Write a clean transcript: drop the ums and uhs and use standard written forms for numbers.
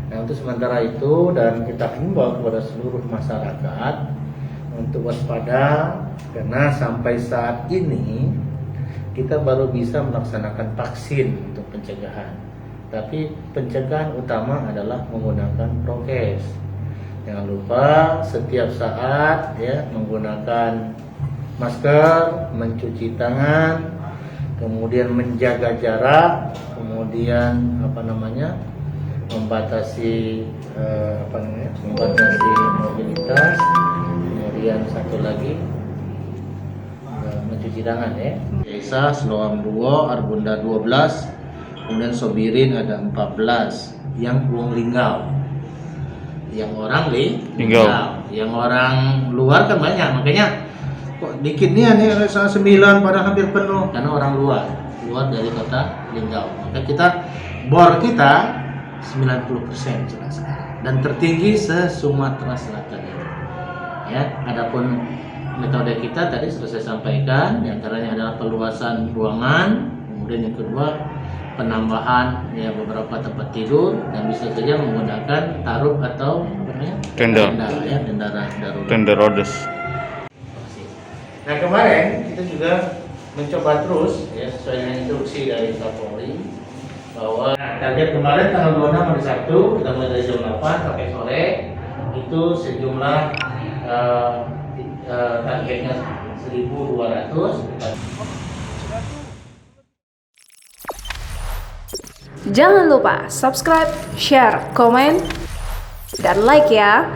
Nah, untuk sementara itu dan kita himbau kepada seluruh masyarakat untuk waspada karena sampai saat ini kita baru bisa melaksanakan vaksin untuk pencegahan. Tapi pencegahan utama adalah menggunakan prokes. Jangan lupa setiap saat ya menggunakan masker, mencuci tangan, kemudian menjaga jarak, kemudian membatasi membatasi mobilitas, kemudian satu lagi mencuci tangan ya. Esa, Sloam 2, Arbunda 12, kemudian Sobirin ada 14, yang Wong Linggau, yang orang Linggau, yang orang luar kan banyak, makanya kok dikit nih 9 pada hampir penuh karena orang luar dari kota Linggau. Maka bor kita 90% jelas dan tertinggi se-Sumatera Selatan itu. Ya, adapun metode kita tadi sudah saya sampaikan, diantaranya adalah peluasan ruangan, kemudian yang kedua penambahan ya beberapa tempat tidur dan bisa saja menggunakan taruk atau tenda darurat. Tenda rodes. Nah kemarin kita juga mencoba terus ya sesuai dengan instruksi dari Kapolri bahwa target kemarin tanggal 26 hari Sabtu kita mulai dari jam 8 sampai sore itu sejumlah targetnya 1.200. Jangan lupa subscribe, share, komen, dan like ya.